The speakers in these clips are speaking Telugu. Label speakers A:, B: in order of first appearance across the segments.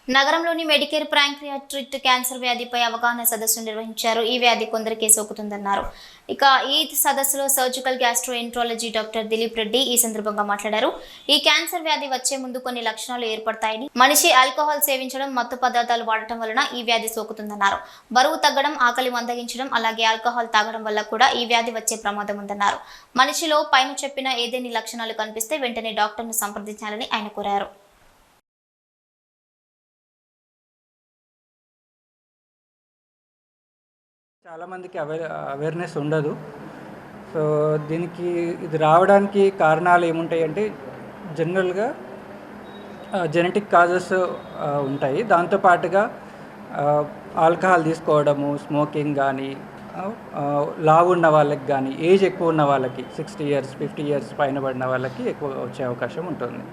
A: నగరంలోని మెడికేర్ ప్యాంక్రియాటిక్ క్యాన్సర్ వ్యాధిపై అవగాహన సదస్సు నిర్వహించారు. ఈ వ్యాధి కొందరికే సోకుతుందన్నారు. ఇక ఈ సదస్సులో surgical gastroenterology doctor Dilip Reddy ఈ సందర్భంగా మాట్లాడారు. ఈ క్యాన్సర్ వ్యాధి వచ్చే ముందు కొన్ని లక్షణాలు ఏర్పడతాయని, మనిషి ఆల్కహాల్ సేవించడం, మత్తు పదార్థాలు వాడటం వలన ఈ వ్యాధి సోకుతుందన్నారు. బరువు తగ్గడం, ఆకలి మందగించడం, అలాగే ఆల్కహాల్ తాగడం వల్ల కూడా ఈ వ్యాధి వచ్చే ప్రమాదం ఉందన్నారు. మనిషిలో పైన చెప్పిన ఏదేని లక్షణాలు కనిపిస్తే వెంటనే డాక్టర్ను సంప్రదించాలని ఆయన కోరారు.
B: చాలామందికి అవేర్నెస్ ఉండదు. సో దీనికి ఇది రావడానికి కారణాలు ఏముంటాయి అంటే జనరల్గా జెనెటిక్ కాజెస్ ఉంటాయి. దాంతోపాటుగా ఆల్కహాల్ తీసుకోవడము, స్మోకింగ్ కానీ, లావు ఉన్న వాళ్ళకి కానీ, ఏజ్ ఎక్కువ ఉన్న వాళ్ళకి 60 ఇయర్స్ 50 ఇయర్స్ పైన పడిన వాళ్ళకి ఎక్కువ వచ్చే అవకాశం ఉంటుంది.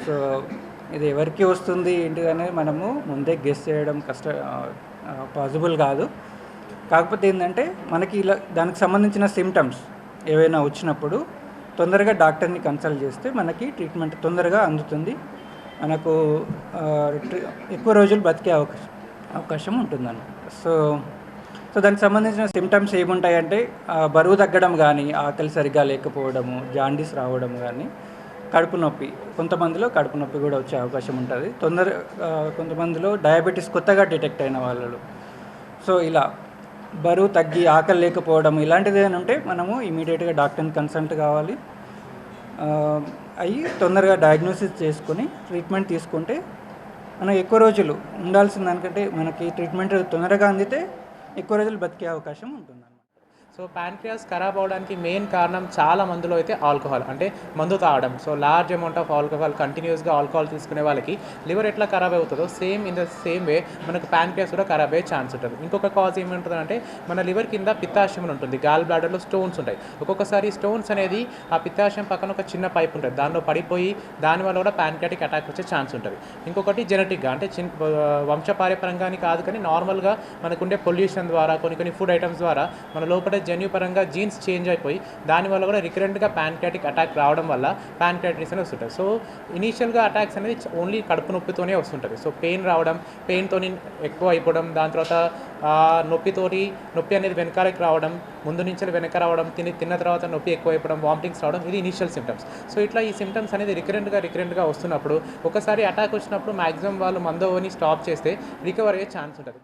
B: సో ఇది ఎవరికి వస్తుంది ఏంటిదనేది మనము ముందే గెస్ చేయడం పాసిబుల్ కాదు. కాకపోతే ఏంటంటే మనకి ఇలా దానికి సంబంధించిన సిమ్టమ్స్ ఏవైనా వచ్చినప్పుడు తొందరగా డాక్టర్ని కన్సల్ట్ చేస్తే మనకి ట్రీట్మెంట్ తొందరగా అందుతుంది. మనకు ఎక్కువ రోజులు బతికే అవకాశం ఉంటుందన్నమాట. సో దానికి సంబంధించిన సిమ్టమ్స్ ఏముంటాయంటే బరువు తగ్గడం కానీ, ఆకలి సరిగ్గా లేకపోవడము, జాండీస్ రావడం కానీ, కడుపు నొప్పి. కొంతమందిలో కడుపు నొప్పి కూడా వచ్చే అవకాశం ఉంటుంది. కొంతమందిలో డయాబెటీస్ కొత్తగా డిటెక్ట్ అయిన వాళ్ళు. సో ఇలా బరువు తగ్గి ఆకలి లేకపోవడం ఇలాంటిది ఏమైనా ఉంటే మనము ఇమీడియట్గా డాక్టర్ని కన్సల్ట్ కావాలి. అవి తొందరగా డయాగ్నోసిస్ చేసుకొని ట్రీట్మెంట్ తీసుకుంటే మనం ఎక్కువ రోజులు ఉండాల్సిన దానికంటే మనకి ట్రీట్మెంట్ తొందరగా అందితే ఎక్కువ రోజులు బతికే అవకాశం ఉంటుంది.
C: సో ప్యాంక్రియాస్ ఖరాబ్ అవడానికి మెయిన్ కారణం చాలా మందిలో అయితే ఆల్కహాల్, అంటే మందు తాగడం. So large amount of alcohol, కంటిన్యూస్గా ఆల్కహాల్ తీసుకునే వాళ్ళకి లివర్ ఎట్లా ఖరాబ్ అవుతుందో ఇన్ ద సేమ్ వే మనకు ప్యాంక్రియాస్ కూడా ఖరాబ్ అయ్యే ఛాన్స్ ఉంటుంది. ఇంకొక కాజ్ ఏముంటుందంటే మన లివర్ కింద పిత్తాశయం ఉంటుంది, గాల్ బ్లాడర్లో స్టోన్స్ ఉంటాయి. ఒక్కొక్కసారి స్టోన్స్ అనేది ఆ పిత్తాశయం పక్కన ఒక చిన్న పైప్ ఉంటుంది, దానిలో పడిపోయి దానివల్ల కూడా ప్యాంక్రియాటిక్ అటాక్ వచ్చే ఛాన్స్ ఉంటుంది. ఇంకొకటి జెనెటిక్గా, అంటే వంశపార్యపరంగా కాదు కానీ నార్మల్గా మనకుండే పొల్యూషన్ ద్వారా, కొన్ని ఫుడ్ ఐటమ్స్ ద్వారా మన లోపల జన్యుపరంగా జీన్స్ చేంజ్ అయిపోయి దానివల్ల కూడా రికరెంట్గా ప్యాంక్రియాటిక్ అటాక్ రావడం వల్ల ప్యాంక్రియాటిస్ అనేది వస్తుంటుంది. సో ఇనీషియల్గా అటాక్స్ అనేది ఓన్లీ కడుపు నొప్పితోనే వస్తుంటుంది. సో పెయిన్ రావడం, పెయిన్తో ఎక్కువ అయిపోవడం, దాని తర్వాత నొప్పి అనేది వెనకాలకి రావడం, ముందు నుంచి వెనక రావడం, తిన్న తర్వాత నొప్పి ఎక్కువ అయిపోవడం, వామిటింగ్స్ రావడం, ఇది ఇనీషియల్ సిమ్టమ్స్. సో ఇట్లా ఈ సిమ్టమ్స్ అనేది రికరెంట్గా వస్తున్నప్పుడు ఒకసారి అటాక్ వచ్చినప్పుడు మ్యాక్సిమం వాళ్ళు మందుని స్టాప్ చేస్తే రికవర్ అయ్యే ఛాన్స్ ఉంటుంది.